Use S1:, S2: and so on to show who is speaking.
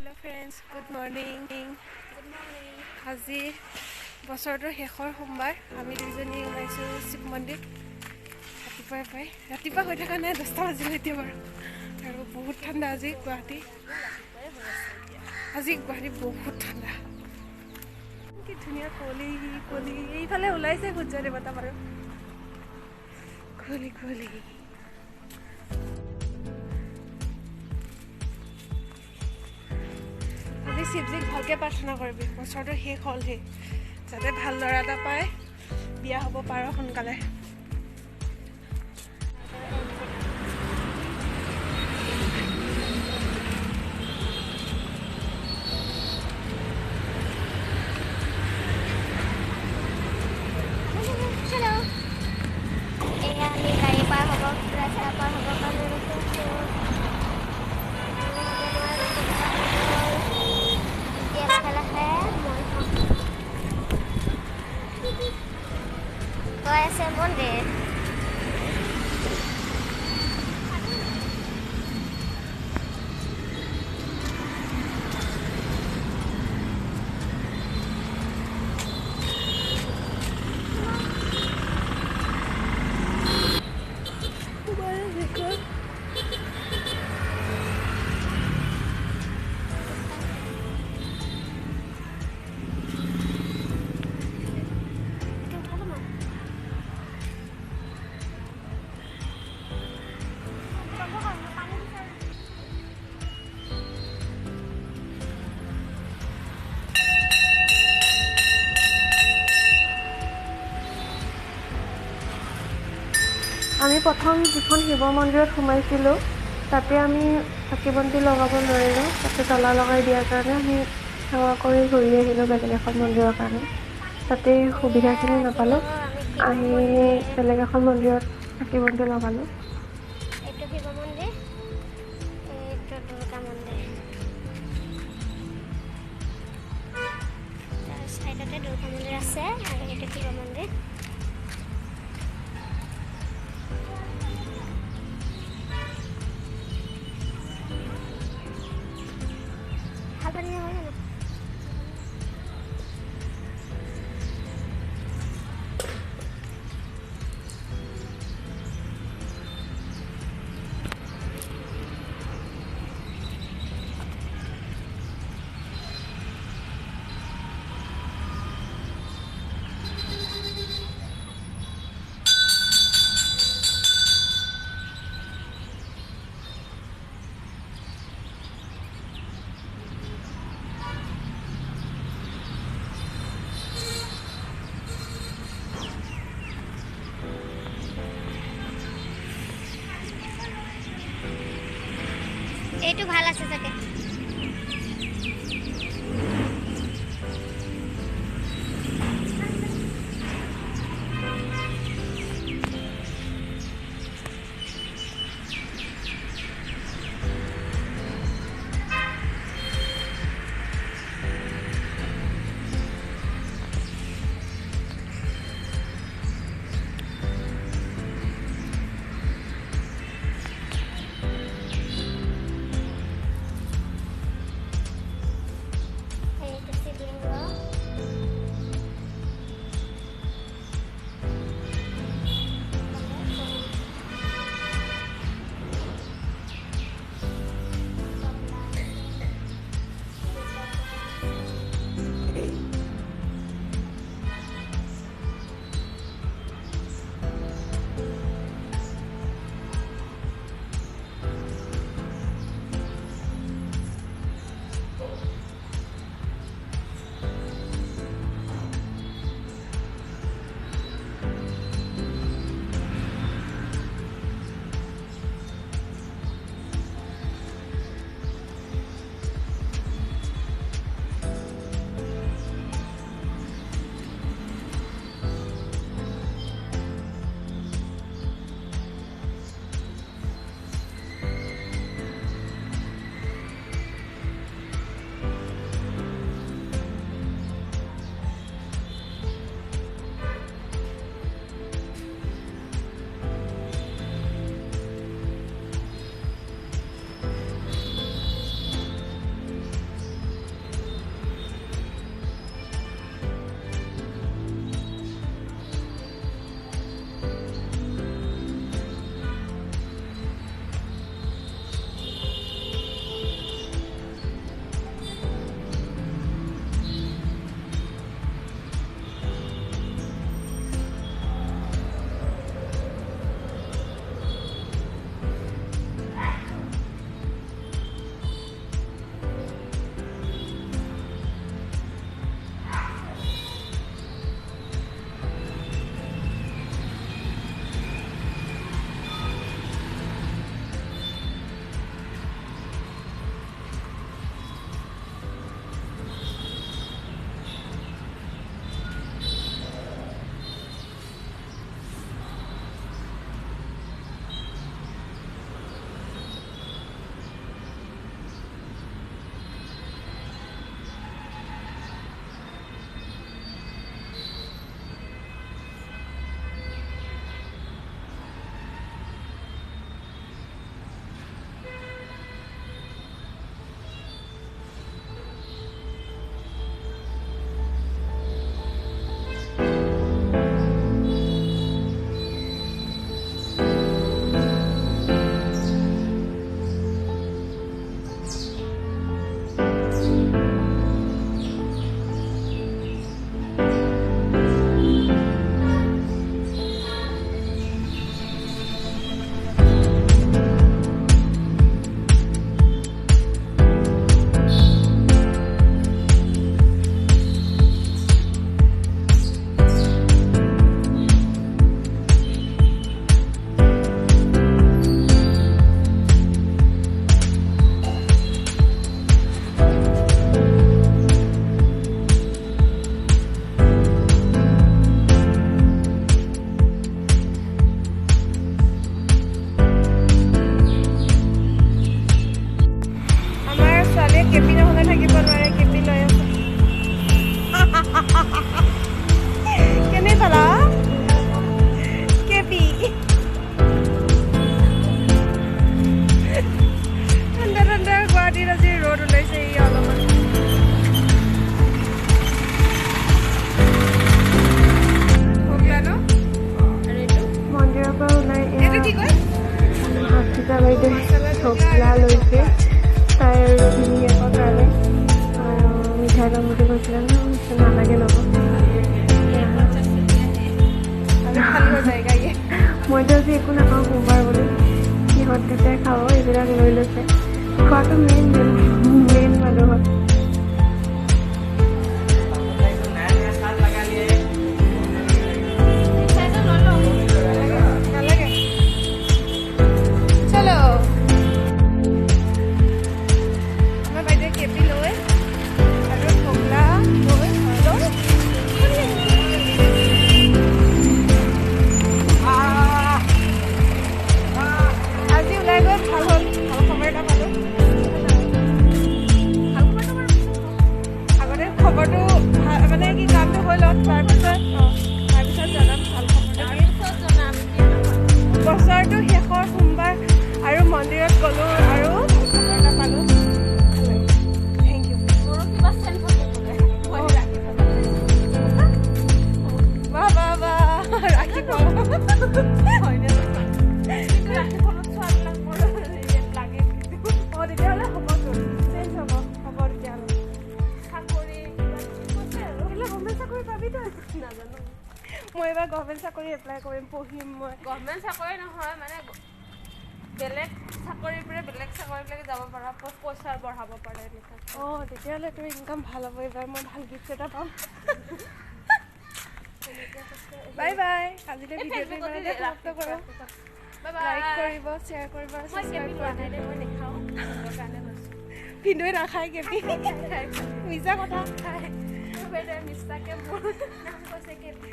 S1: Hello friends, good morning. আজি বছৰটোৰ শেষৰ সোমবাৰ আমি দুজনী ওলাইছোঁ শিৱ মন্দিৰ ৰাতিপুৱা হৈ থকা নাই 10টা বাজিলে এতিয়া বাৰু আৰু বহুত ঠাণ্ডা আজি গুৱাহাটী বহুত ঠাণ্ডা কি ধুনীয়া কুঁৱলী এইফালে ওলাইছে সূৰ্য দেৱতা বাৰু কুঁৱলী আজি শিৱজীক ভালকৈ প্ৰাৰ্থনা কৰিবি বছৰটো শেষ হ'লহি যাতে ভাল ল'ৰা এটা পায় বিয়া হ'ব পাৰ সোনকালে
S2: মন্দিৰ
S3: আমি প্ৰথম যিখন শিৱ মন্দিৰত সোমাইছিলোঁ তাতে আমি চাকি বন্তি লগাব নোৱাৰিলোঁ তাতে তলা লগাই দিয়াৰ কাৰণে আমি সেৱা কৰি ঘূৰি আহিলোঁ বেলেগ এখন মন্দিৰৰ কাৰণে তাতে সুবিধাখিনি নাপালোঁ আমি বেলেগ এখন মন্দিৰত চাকি বন্তি লগালোঁ
S2: এইটো শিৱ মন্দিৰ এইটো দুৰ্গা মন্দিৰ তাৰ চাইডতে দুৰ্গা মন্দিৰ আছে আৰু এইটো শিৱ মন্দিৰ
S1: কেপি নহ'লে থাকিব নোৱাৰে কেপি লৈ আছে কেনে পালা কেপি ঠাণ্ডা ঠাণ্ডা গুৱাহাটীত আজি ৰ'দ ওলাইছে ই অলপমান ভোগলা ন
S3: মন্দিৰৰ পৰা ওলাই
S1: এইটো কি কয়
S3: হস্পিতা বাইদেউ ঢকলা লৈছে তাই আৰু ভিনিয়েকৰ কাৰণে আৰু মিঠাই ল'ম বুলি কৈছিলে নালাগে ল'ব মইতো আজি একো নাখাওঁ সোমবাৰ বুলি সিহঁত দুটাই খাব এইবিলাক লৈ লৈছে খোৱাটো মেইন মানুহৰ বছৰটো শেষৰ সোমবাৰ আৰু মন্দিৰত গ'লোঁ আৰু খবৰ এটা পালোঁ থেংক ইউ বাহ বাহ বাহ ৰাখি পাওঁ তেতিয়াহ'লে হ'বতো চেঞ্জ হ'ব তেতিয়াহ'লে গভৰ্ণমেণ্ট চাকৰি পাবিতো নাজানো মই এইবাৰ গভৰ্ণমেণ্ট চাকৰি এপ্লাই কৰিম পঢ়িম মই
S4: গভৰ্ণমেণ্ট চাকৰি নহয় মানে বেলেগ চাকৰিৰ পৰা বেলেগ চাকৰিলৈকে যাব পৰা পইচা বঢ়াব পাৰে এনেকুৱা
S1: অঁ তেতিয়াহ'লে তোৰ ইনকাম ভাল হ'ব এইবাৰ মই ভাল গিফ্ট এটা পাম বাই বাই আজিলৈ ভিডিঅ'টো ইমানতে সমাপ্ত কৰোঁ লাইক কৰিব শ্বেয়াৰ কৰিব আৰু ছাবস্ক্ৰাইব কৰিব
S4: মই নেখাওঁ কাৰণে লৈছোঁ
S1: ভিডিঅ'ই নাখায় কেপি মিছা কথা খায়
S4: মিছাকৈ মোৰ নাম কৈছে কেপি